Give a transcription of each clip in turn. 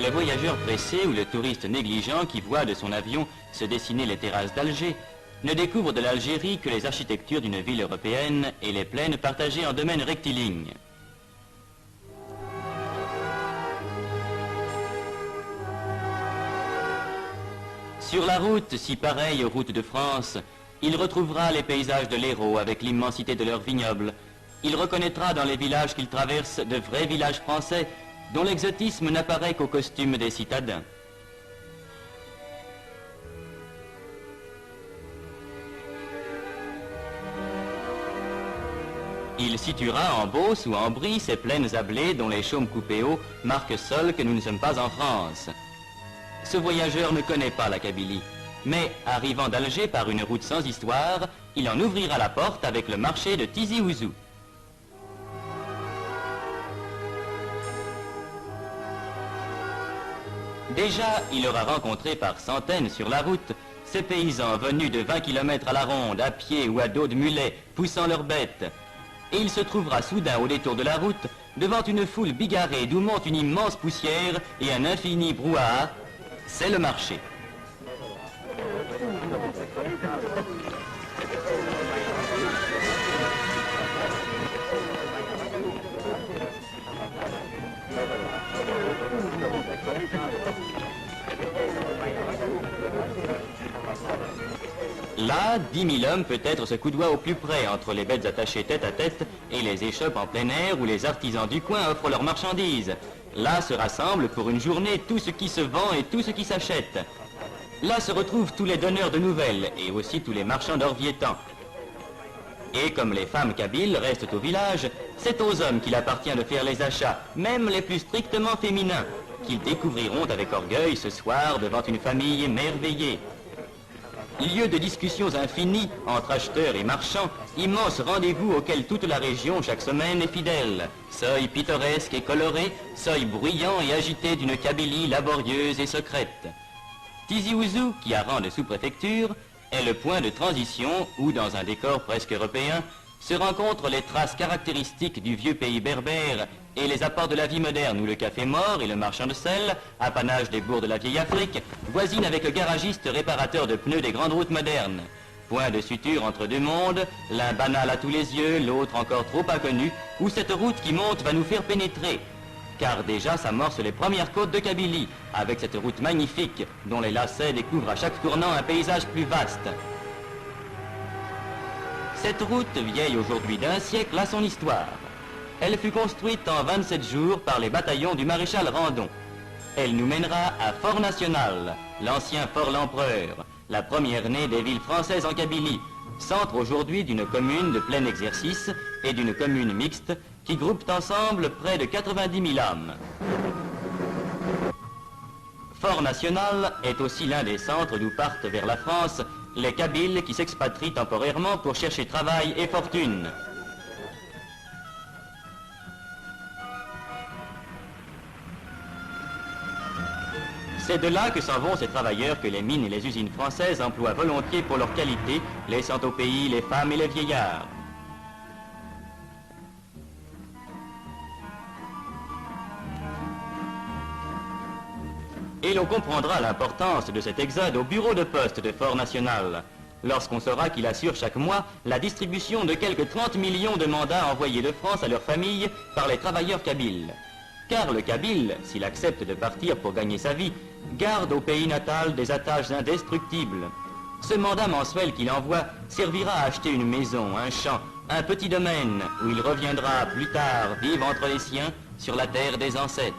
Le voyageur pressé ou le touriste négligent qui voit de son avion se dessiner les terrasses d'Alger ne découvre de l'Algérie que les architectures d'une ville européenne et les plaines partagées en domaines rectilignes. Sur la route, si pareille aux routes de France, il retrouvera les paysages de l'Hérault avec l'immensité de leurs vignobles. Il reconnaîtra dans les villages qu'il traverse de vrais villages français dont l'exotisme n'apparaît qu'au costume des citadins. Il situera en Beauce ou en Brie ces plaines à blé dont les chaumes coupés hauts marquent seul que nous ne sommes pas en France. Ce voyageur ne connaît pas la Kabylie, mais arrivant d'Alger par une route sans histoire, il en ouvrira la porte avec le marché de Tizi Ouzou. Déjà, il aura rencontré par centaines sur la route ces paysans venus de 20 km à la ronde, à pied ou à dos de mulet, poussant leurs bêtes. Et il se trouvera soudain au détour de la route, devant une foule bigarrée d'où monte une immense poussière et un infini brouhaha. C'est le marché. Là, 10 000 hommes peut-être se coudoient au plus près entre les bêtes attachées tête à tête et les échoppes en plein air où les artisans du coin offrent leurs marchandises. Là se rassemble pour une journée tout ce qui se vend et tout ce qui s'achète. Là se retrouvent tous les donneurs de nouvelles et aussi tous les marchands d'Orviétan. Et comme les femmes kabyles restent au village, c'est aux hommes qu'il appartient de faire les achats, même les plus strictement féminins, qu'ils découvriront avec orgueil ce soir devant une famille émerveillée. Lieu de discussions infinies entre acheteurs et marchands, immense rendez-vous auquel toute la région chaque semaine est fidèle. Seuil pittoresque et coloré, seuil bruyant et agité d'une Kabylie laborieuse et secrète. Tizi Ouzou, qui a rang de sous-préfecture, est le point de transition où, dans un décor presque européen, se rencontrent les traces caractéristiques du vieux pays berbère et les apports de la vie moderne où le café mort et le marchand de sel, apanage des bourgs de la vieille Afrique, voisinent avec le garagiste réparateur de pneus des grandes routes modernes. Point de suture entre deux mondes, l'un banal à tous les yeux, l'autre encore trop inconnu, où cette route qui monte va nous faire pénétrer. Car déjà s'amorcent les premières côtes de Kabylie, avec cette route magnifique dont les lacets découvrent à chaque tournant un paysage plus vaste. Cette route, vieille aujourd'hui d'1 siècle, a son histoire. Elle fut construite en 27 jours par les bataillons du maréchal Randon. Elle nous mènera à Fort National, l'ancien Fort l'Empereur, la première née des villes françaises en Kabylie, centre aujourd'hui d'une commune de plein exercice et d'une commune mixte qui groupent ensemble près de 90 000 âmes. Fort National est aussi l'un des centres d'où partent vers la France les Kabyles qui s'expatrient temporairement pour chercher travail et fortune. C'est de là que s'en vont ces travailleurs que les mines et les usines françaises emploient volontiers pour leur qualité, laissant au pays les femmes et les vieillards. Et l'on comprendra l'importance de cet exode au bureau de poste de Fort National, lorsqu'on saura qu'il assure chaque mois la distribution de quelques 30 millions de mandats envoyés de France à leurs familles par les travailleurs kabyles. Car le Kabyle, s'il accepte de partir pour gagner sa vie, garde au pays natal des attaches indestructibles. Ce mandat mensuel qu'il envoie servira à acheter une maison, un champ, un petit domaine où il reviendra plus tard vivre entre les siens sur la terre des ancêtres.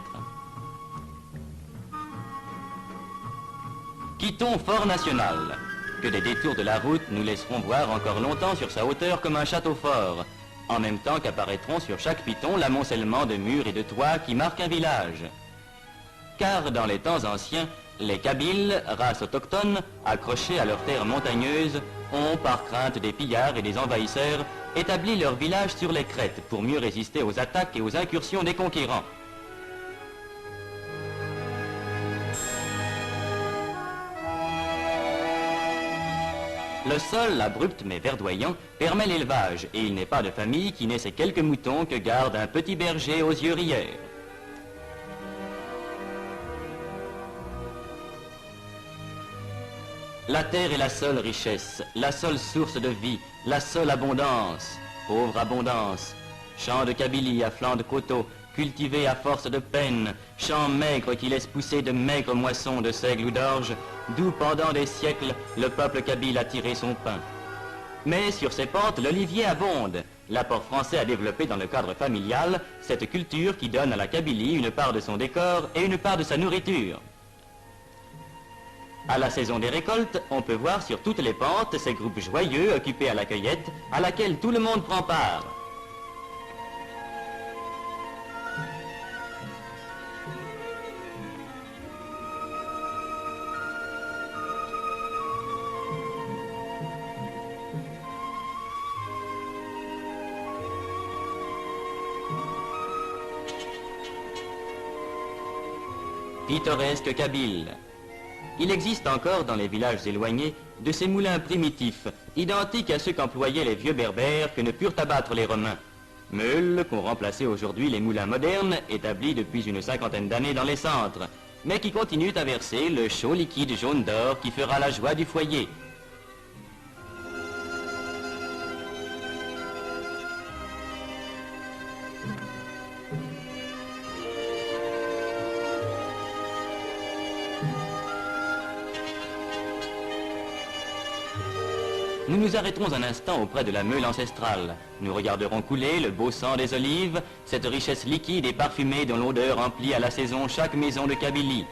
Quittons Fort National, que des détours de la route nous laisseront voir encore longtemps sur sa hauteur comme un château fort, en même temps qu'apparaîtront sur chaque piton l'amoncellement de murs et de toits qui marquent un village. Car dans les temps anciens, les Kabyles, race autochtone, accrochés à leurs terres montagneuses, ont, par crainte des pillards et des envahisseurs, établi leur village sur les crêtes pour mieux résister aux attaques et aux incursions des conquérants. Le sol, abrupt mais verdoyant, permet l'élevage et il n'est pas de famille qui n'ait ces quelques moutons que garde un petit berger aux yeux rieurs. La terre est la seule richesse, la seule source de vie, la seule abondance. Pauvre abondance. Champs de Kabylie à flanc de coteaux, cultivés à force de peine, champs maigres qui laissent pousser de maigres moissons de seigle ou d'orge, d'où pendant des siècles le peuple kabyle a tiré son pain. Mais sur ces pentes, l'olivier abonde. L'apport français a développé dans le cadre familial cette culture qui donne à la Kabylie une part de son décor et une part de sa nourriture. À la saison des récoltes, on peut voir sur toutes les pentes ces groupes joyeux occupés à la cueillette, à laquelle tout le monde prend part. Pittoresque Kabyle. Il existe encore dans les villages éloignés de ces moulins primitifs, identiques à ceux qu'employaient les vieux berbères que ne purent abattre les Romains. Meules qu'ont remplacé aujourd'hui les moulins modernes, établis depuis une cinquantaine d'années dans les centres, mais qui continuent à verser le chaud liquide jaune d'or qui fera la joie du foyer. Nous nous arrêterons un instant auprès de la meule ancestrale. Nous regarderons couler le beau sang des olives, cette richesse liquide et parfumée dont l'odeur emplit à la saison chaque maison de Kabylie.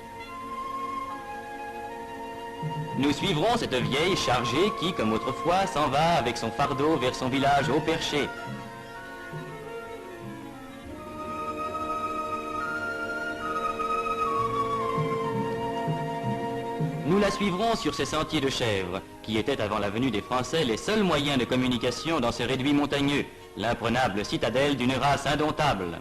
Nous suivrons cette vieille chargée qui, comme autrefois, s'en va avec son fardeau vers son village haut perché. Nous la suivrons sur ces sentiers de chèvres, qui étaient avant la venue des Français les seuls moyens de communication dans ces réduits montagneux, l'imprenable citadelle d'une race indomptable.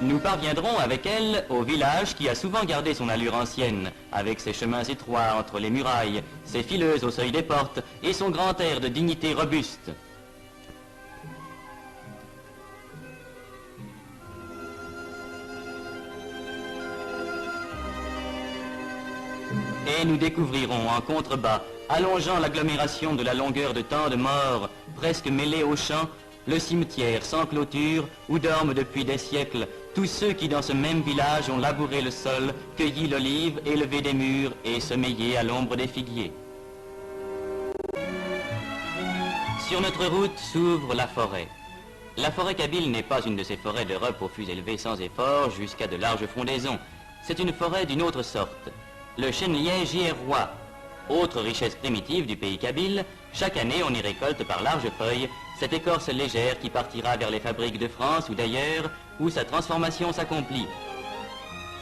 Nous parviendrons avec elle au village qui a souvent gardé son allure ancienne, avec ses chemins étroits entre les murailles, ses fileuses au seuil des portes et son grand air de dignité robuste. Et nous découvrirons en contrebas, allongeant l'agglomération de la longueur de tant de morts, presque mêlés aux champs, le cimetière sans clôture où dorment depuis des siècles tous ceux qui dans ce même village ont labouré le sol, cueilli l'olive, élevé des mûres et sommeillé à l'ombre des figuiers. Sur notre route s'ouvre la forêt. La forêt kabyle n'est pas une de ces forêts d'Europe aux fûts élevés sans effort jusqu'à de larges frondaisons. C'est une forêt d'une autre sorte. Le chêne-liège y est roi. Autre richesse primitive du pays kabyle, chaque année on y récolte par larges feuilles cette écorce légère qui partira vers les fabriques de France ou d'ailleurs où sa transformation s'accomplit.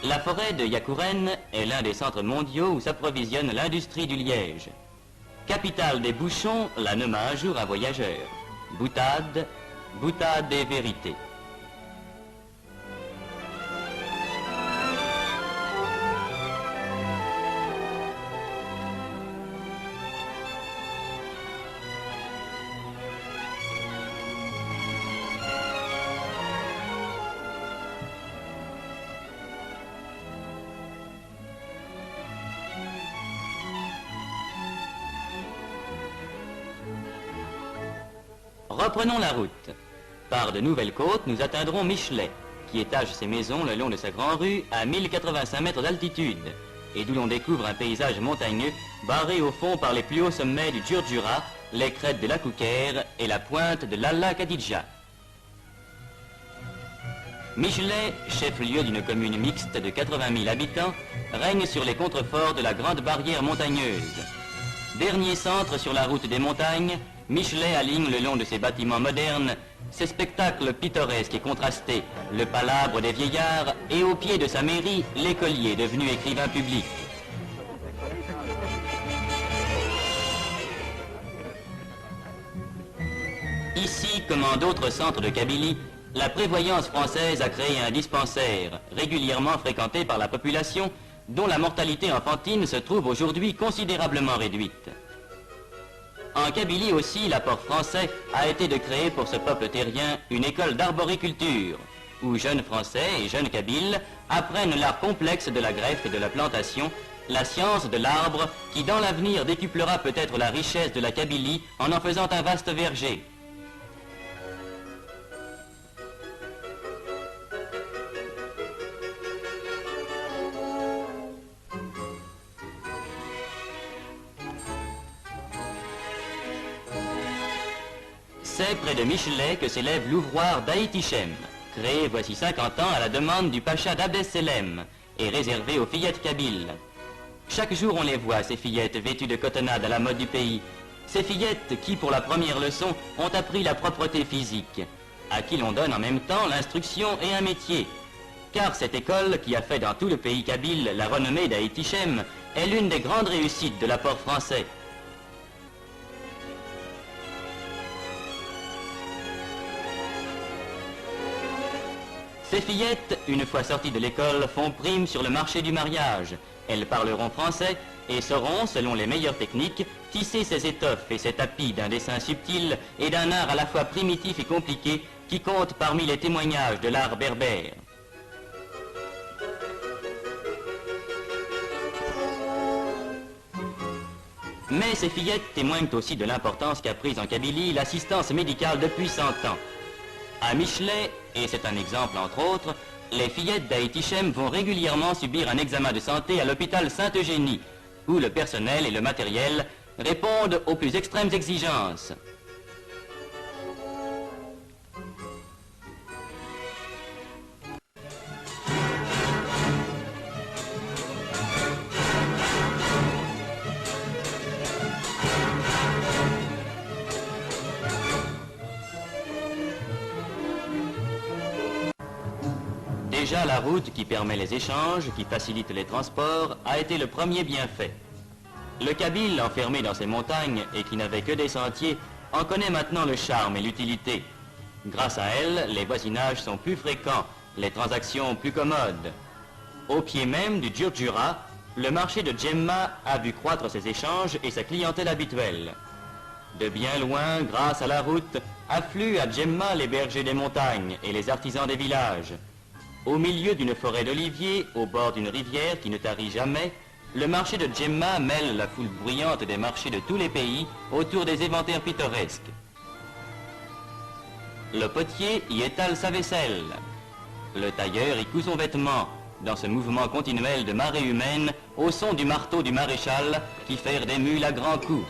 La forêt de Yakouren est l'un des centres mondiaux où s'approvisionne l'industrie du liège. Capitale des bouchons, la nomma un jour un voyageur. Boutade, boutade des vérités. Reprenons la route. Par de nouvelles côtes, nous atteindrons Michelet, qui étage ses maisons le long de sa grande rue à 1085 mètres d'altitude, et d'où l'on découvre un paysage montagneux barré au fond par les plus hauts sommets du Djurdjura, les crêtes de la Kouker et la pointe de l'Alla Khadidja. Michelet, chef-lieu d'une commune mixte de 80 000 habitants, règne sur les contreforts de la grande barrière montagneuse. Dernier centre sur la route des montagnes, Michelet aligne le long de ses bâtiments modernes ses spectacles pittoresques et contrastés, le palabre des vieillards et au pied de sa mairie, l'écolier devenu écrivain public. Ici, comme en d'autres centres de Kabylie, la prévoyance française a créé un dispensaire, régulièrement fréquenté par la population, dont la mortalité enfantine se trouve aujourd'hui considérablement réduite. En Kabylie aussi, l'apport français a été de créer pour ce peuple terrien une école d'arboriculture, où jeunes Français et jeunes Kabyles apprennent l'art complexe de la greffe et de la plantation, la science de l'arbre qui dans l'avenir décuplera peut-être la richesse de la Kabylie en faisant un vaste verger. C'est près de Michelet que s'élève l'ouvroir d'Aït-Ichem, créé voici 50 ans à la demande du pacha d'Abdesselem et réservé aux fillettes kabyles. Chaque jour on les voit, ces fillettes vêtues de cotonnade à la mode du pays. Ces fillettes qui, pour la première leçon, ont appris la propreté physique, à qui l'on donne en même temps l'instruction et un métier. Car cette école, qui a fait dans tout le pays kabyle la renommée d'Aït-Ichem, est l'une des grandes réussites de l'apport français. Ces fillettes, une fois sorties de l'école, font prime sur le marché du mariage. Elles parleront français et sauront, selon les meilleures techniques, tisser ces étoffes et ces tapis d'un dessin subtil et d'un art à la fois primitif et compliqué qui compte parmi les témoignages de l'art berbère. Mais ces fillettes témoignent aussi de l'importance qu'a prise en Kabylie l'assistance médicale depuis 100 ans. À Michelet, et c'est un exemple entre autres, les fillettes d'Aït-Ichem vont régulièrement subir un examen de santé à l'hôpital Sainte-Eugénie, où le personnel et le matériel répondent aux plus extrêmes exigences. Déjà, la route qui permet les échanges, qui facilite les transports, a été le premier bienfait. Le Kabyle, enfermé dans ses montagnes et qui n'avait que des sentiers, en connaît maintenant le charme et l'utilité. Grâce à elle, les voisinages sont plus fréquents, les transactions plus commodes. Au pied même du Djurdjura, le marché de Djemma a vu croître ses échanges et sa clientèle habituelle. De bien loin, grâce à la route, affluent à Djemma les bergers des montagnes et les artisans des villages. Au milieu d'une forêt d'oliviers, au bord d'une rivière qui ne tarit jamais, le marché de Djemma mêle la foule bruyante des marchés de tous les pays autour des éventaires pittoresques. Le potier y étale sa vaisselle. Le tailleur y coud son vêtement, dans ce mouvement continuel de marée humaine, au son du marteau du maréchal qui ferre des mules à grands coups.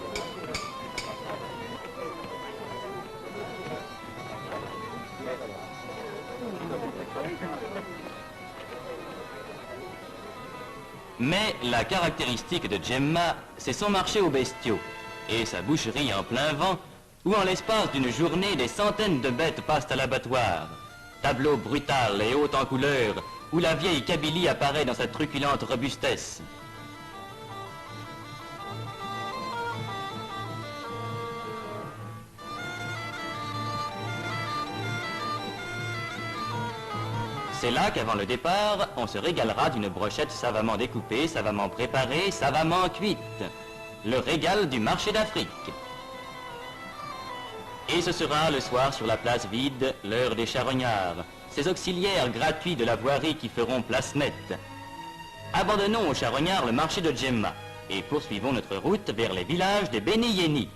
Mais la caractéristique de Djemma, c'est son marché aux bestiaux et sa boucherie en plein vent, où en l'espace d'une journée, des centaines de bêtes passent à l'abattoir. Tableau brutal et haut en couleur, où la vieille Kabylie apparaît dans sa truculente robustesse. C'est là qu'avant le départ, on se régalera d'une brochette savamment découpée, savamment préparée, savamment cuite. Le régal du marché d'Afrique. Et ce sera le soir sur la place vide, l'heure des charognards, ces auxiliaires gratuits de la voirie qui feront place nette. Abandonnons aux charognards le marché de Djemma et poursuivons notre route vers les villages des Beni Yeni.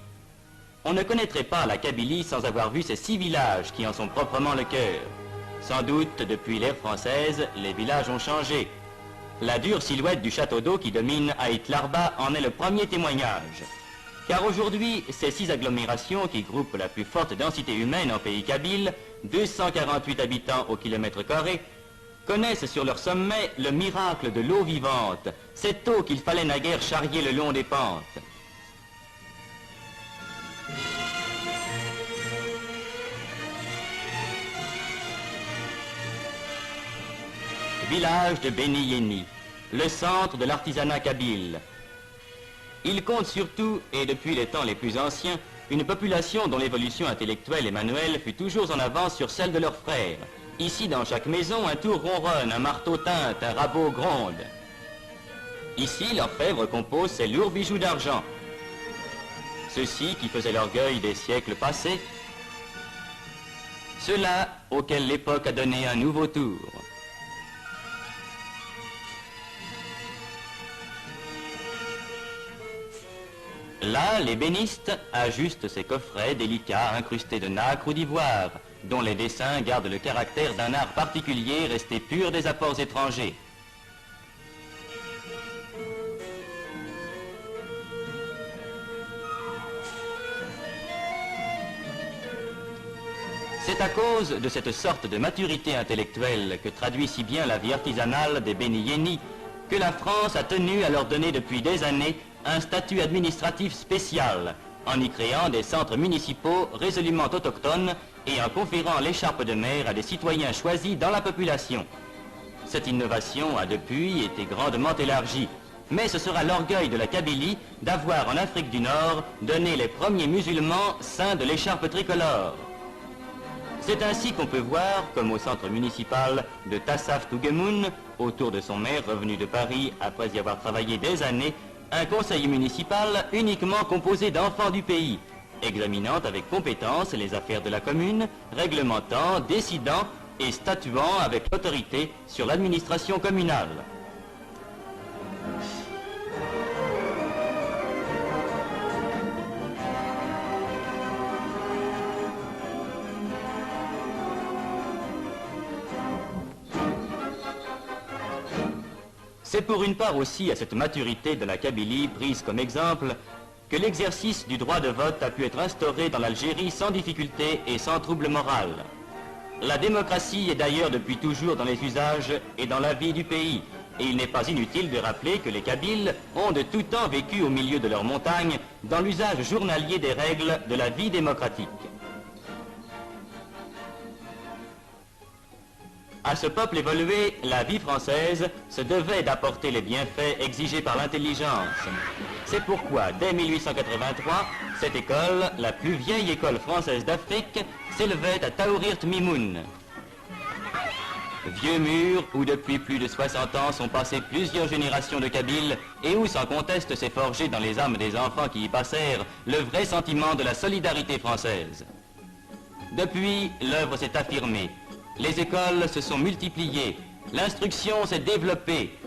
On ne connaîtrait pas la Kabylie sans avoir vu ces 6 villages qui en sont proprement le cœur. Sans doute, depuis l'ère française, les villages ont changé. La dure silhouette du château d'eau qui domine Aït Larba en est le premier témoignage. Car aujourd'hui, ces 6 agglomérations qui groupent la plus forte densité humaine en pays kabyle, 248 habitants au kilomètre carré, connaissent sur leur sommet le miracle de l'eau vivante, cette eau qu'il fallait naguère charrier le long des pentes. Village de Beni Yeni, le centre de l'artisanat kabyle. Il compte surtout, et depuis les temps les plus anciens, une population dont l'évolution intellectuelle et manuelle fut toujours en avance sur celle de leurs frères. Ici, dans chaque maison, un tour ronronne, un marteau teinte, un rabot gronde. Ici, l'orfèvre compose ses lourds bijoux d'argent. Ceux-ci, qui faisaient l'orgueil des siècles passés, Ceux-là auxquels l'époque a donné un nouveau tour. Là, l'ébéniste ajuste ses coffrets délicats incrustés de nacre ou d'ivoire, dont les dessins gardent le caractère d'un art particulier resté pur des apports étrangers. C'est à cause de cette sorte de maturité intellectuelle que traduit si bien la vie artisanale des Béni-Yéni que la France a tenu à leur donner depuis des années un statut administratif spécial, en y créant des centres municipaux résolument autochtones et en conférant l'écharpe de maire à des citoyens choisis dans la population. Cette innovation a depuis été grandement élargie, mais ce sera l'orgueil de la Kabylie d'avoir en Afrique du Nord donné les premiers musulmans saints de l'écharpe tricolore. C'est ainsi qu'on peut voir, comme au centre municipal de Tassaf Tougemoun, autour de son maire revenu de Paris après y avoir travaillé des années, un conseil municipal uniquement composé d'enfants du pays, examinant avec compétence les affaires de la commune, réglementant, décidant et statuant avec l'autorité sur l'administration communale. C'est pour une part aussi à cette maturité de la Kabylie prise comme exemple que l'exercice du droit de vote a pu être instauré dans l'Algérie sans difficulté et sans trouble moral. La démocratie est d'ailleurs depuis toujours dans les usages et dans la vie du pays, et il n'est pas inutile de rappeler que les Kabyles ont de tout temps vécu au milieu de leurs montagnes dans l'usage journalier des règles de la vie démocratique. À ce peuple évolué, la vie française se devait d'apporter les bienfaits exigés par l'intelligence. C'est pourquoi, dès 1883, cette école, la plus vieille école française d'Afrique, s'élevait à Taourirt Mimoun. Vieux mur où depuis plus de 60 ans sont passées plusieurs générations de Kabyles et où sans conteste s'est forgé dans les âmes des enfants qui y passèrent le vrai sentiment de la solidarité française. Depuis, l'œuvre s'est affirmée. Les écoles se sont multipliées, l'instruction s'est développée.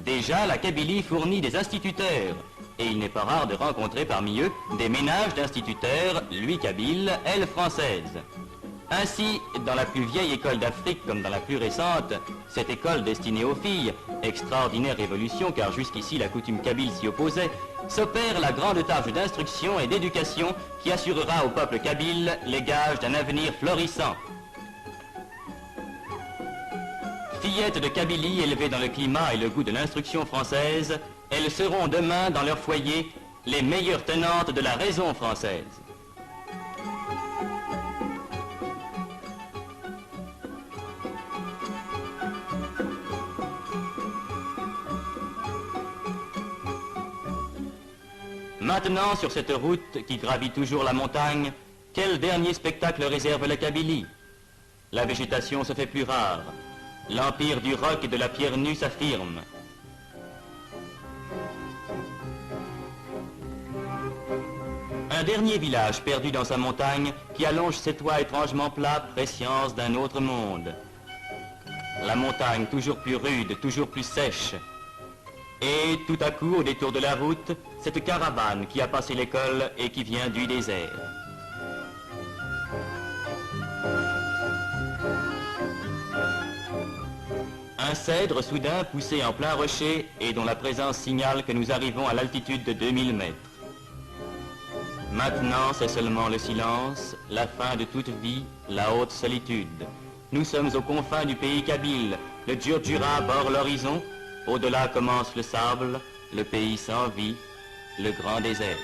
Déjà, la Kabylie fournit des instituteurs, et il n'est pas rare de rencontrer parmi eux des ménages d'instituteurs, lui kabyle, elle française. Ainsi, dans la plus vieille école d'Afrique comme dans la plus récente, cette école destinée aux filles, extraordinaire révolution car jusqu'ici la coutume kabyle s'y opposait, s'opère la grande tâche d'instruction et d'éducation qui assurera au peuple kabyle les gages d'un avenir florissant. Fillettes de Kabylie élevées dans le climat et le goût de l'instruction française, elles seront demain dans leur foyer les meilleures tenantes de la raison française. Maintenant, sur cette route qui gravit toujours la montagne, quel dernier spectacle réserve la Kabylie? La végétation se fait plus rare. L'empire du roc et de la pierre nue s'affirme. Un dernier village perdu dans sa montagne qui allonge ses toits étrangement plats, prescience d'un autre monde. La montagne toujours plus rude, toujours plus sèche. Et tout à coup, au détour de la route, cette caravane qui a passé l'école et qui vient du désert. Un cèdre soudain poussé en plein rocher et dont la présence signale que nous arrivons à l'altitude de 2000 mètres. Maintenant, c'est seulement le silence, la fin de toute vie, la haute solitude. Nous sommes aux confins du pays kabyle, le Djurdjura borde l'horizon, au-delà commence le sable, le pays sans vie, le grand désert.